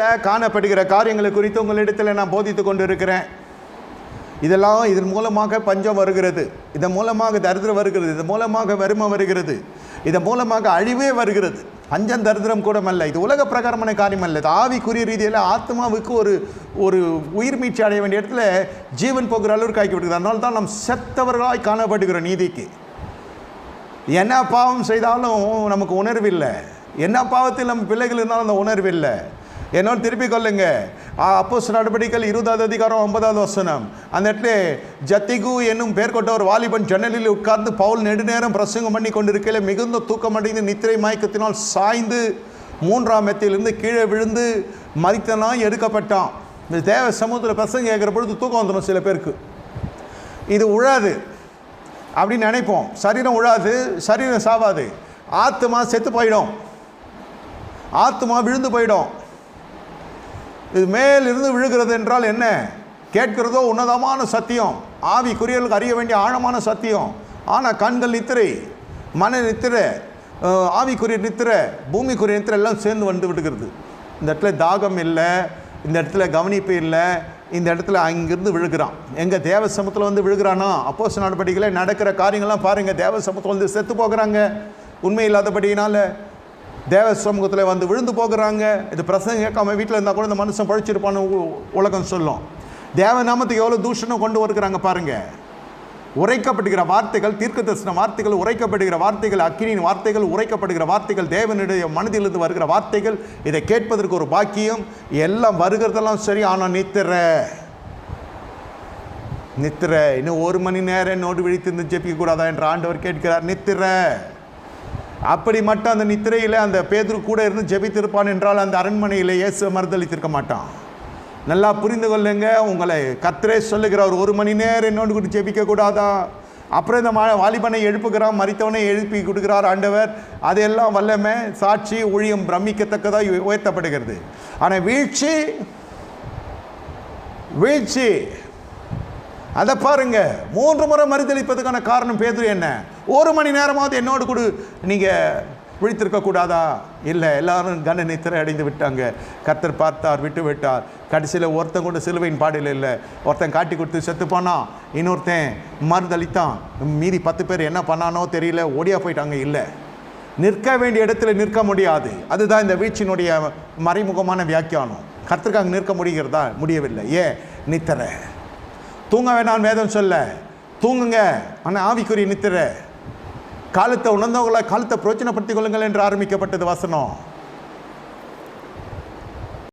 நித்திரையில் காணப்படுகிற காரியங்களை குறித்து உங்களிடத்தில் நான் போதித்து கொண்டு இருக்கிறேன். இதன் மூலமாக பஞ்சம் வருகிறது, இதன் மூலமாக தரித்திரம் வருகிறது, இதன் மூலமாக வறுமை வருகிறது, இதன் மூலமாக அழிவே வருகிறது. பஞ்சம் தரித்திரம் கூட அல்ல, இது உலக பிரகாரமான காரியம் அல்ல. இது ஆவிக்குரிய ரீதியில் ஆத்மாவுக்கு ஒரு உயிர் மீட்சி அடைய வேண்டிய இடத்துல ஜீவன் போகிற அளவுக்கு ஆக்கிவிடுகிறது. அதனால தான் நாம் செத்தவர்களாய் காணப்படுகிறோம். நீதிக்கு என்ன பாவம் செய்தாலும் நமக்கு உணர்வு இல்லை, என்ன பாவத்தில் நம்ம பிள்ளைகள் இருந்தாலும் அந்த உணர்வு இல்லை. என்னோடு திருப்பிக் கொள்ளுங்க. அப்போஸ்தலர் நடபடிகள் 20வது அதிகாரம் 9வது வசனம். அந்த இடத்துல ஜத்திகு என்னும் பேர் கொண்ட ஒரு வாலிபன் ஜன்னலில் உட்கார்ந்து பவுல் நெடுநேரம் பிரசங்கம் பண்ணி கொண்டிருக்கையில் மிகுந்த தூக்கமடைந்து நித்திரை மயக்கத்தினால் சாய்ந்து 3ஆம் மெத்தையிலிருந்து கீழே விழுந்து மரித்தனாய் எடுக்கப்பட்டான். இந்த தேவ சமூகத்தில் பிரசங்கம் கேட்குற பொழுது தூக்கம் வந்துடும் சில பேருக்கு. இது உழாது அப்படின்னு நினைப்போம். சரீரம் உழாது, சரீரம் சாவாது, ஆத்மா செத்து போயிடும், ஆத்மா விழுந்து போயிடும். இது மேலிருந்து விழுகிறது என்றால் என்ன? கேட்கிறதோ உன்னதமான சத்தியம், ஆவிக்குரியவர்களுக்கு அறிய வேண்டிய ஆழமான சத்தியம். ஆனால் கண்கள் நித்திரை, மன நித்திரை, ஆவிக்குரிய நித்திரை, பூமிக்குரிய நித்திரை எல்லாம் சேர்ந்து வந்து விடுகிறது. இந்த இடத்துல தாகம் இல்லை, இந்த இடத்துல கவனிப்பு இல்லை, இந்த இடத்துல அங்கிருந்து விழுகிறான். எங்கள் தேவ சமூகத்தில் வந்து விழுகிறானா? அப்போஸ்தலர் நடபடிகளே நடக்கிற காரியங்கள்லாம் பாருங்கள். தேவ சமூகத்தில் வந்து செத்து போகிறாங்க, உண்மை இல்லாதபடியினால தேவ சமூகத்தில் வந்து விழுந்து போகிறாங்க. இது பிரசங்கம் கேட்காம வீட்டில் இருந்தால் கூட இந்த மனுஷன் பழிச்சிருப்பான்னு உலகம் சொல்லும். தேவ நாமத்துக்கு எவ்வளோ தூஷணம் கொண்டு வருகிறாங்க பாருங்கள். உரைக்கப்படுகிற வார்த்தைகள், தீர்க்க தரிசன வார்த்தைகள், உரைக்கப்படுகிற வார்த்தைகள், அக்கினியின் வார்த்தைகள், உரைக்கப்படுகிற வார்த்தைகள், தேவனுடைய மனதிலிருந்து வருகிற வார்த்தைகள், இதை கேட்பதற்கு ஒரு பாக்கியம். எல்லாம் வருகிறதெல்லாம் சரி, ஆனால் நித்திரை இன்னும் 1 மணி நேரம் என்னோடு விழித்திருந்து ஜெபிக்க கூடாதா என்று ஆண்டவர் கேட்கிறார். நித்திரை. அப்படி மட்டும் அந்த நித்திரையில் அந்த பேதுரு கூட இருந்து ஜெபித்திருப்பான் என்றால் அந்த அரண்மனையில் இயேசு மறுதளித்திருக்க மாட்டான். நல்லா புரிந்து கொள்ளுங்க. உங்களை கர்த்தரே சொல்லுகிறார், 1 மணி நேரம் என்னோடு கூட ஜெபிக்க கூடாதா? அப்புறம் இந்த வாலிபனை எழுப்புகிறான், மரித்தவனை எழுப்பி கொடுக்கிறார் ஆண்டவர். அதெல்லாம் வல்லமை, சாட்சி, ஊழியம் பிரமிக்கத்தக்கதாக உயர்த்தப்படுகிறது. ஆனால் வீழ்ச்சி அதை பாருங்க. 3 முறை மறுதளிப்பதுக்கான காரணம் பேதுரு என்ன? 1 மணி நேரமாவது என்னோடு கூட நீங்கள் விழித்திருக்க கூடாதா? இல்லை, எல்லாரும் கன நித்திரை அடைந்து விட்டாங்க. கர்த்தர் பார்த்தார், விட்டு விட்டார். கடைசியில் ஒருத்தன் கூட சிலுவையின் பாடையில் இல்லை. ஒருத்தன் காட்டி கொடுத்து செத்து போனான், இன்னொருத்தன் மறுதளித்தான். மீதி 10 பேர் என்ன பண்ணானோ தெரியல, ஓடியா போயிட்டாங்க. இல்லை, நிற்க வேண்டிய இடத்துல நிற்க முடியாது. அதுதான் இந்த வீழ்ச்சியினுடைய மறைமுகமான வியாக்கியானம். கர்த்தருக்காக நிற்க முடிகிறதா? முடியவில்லை. ஏன்? நித்திரை. தூங்க வேணாம் வேதம் சொல்ல, தூங்குங்க, ஆனால் ஆவிக்குரிய நித்திரை. காலத்தை உணர்ந்தவங்களை காலத்தை பிரயோஜனப்படுத்திக் கொள்ளுங்கள் என்று ஆரம்பிக்கப்பட்டது வசனம்.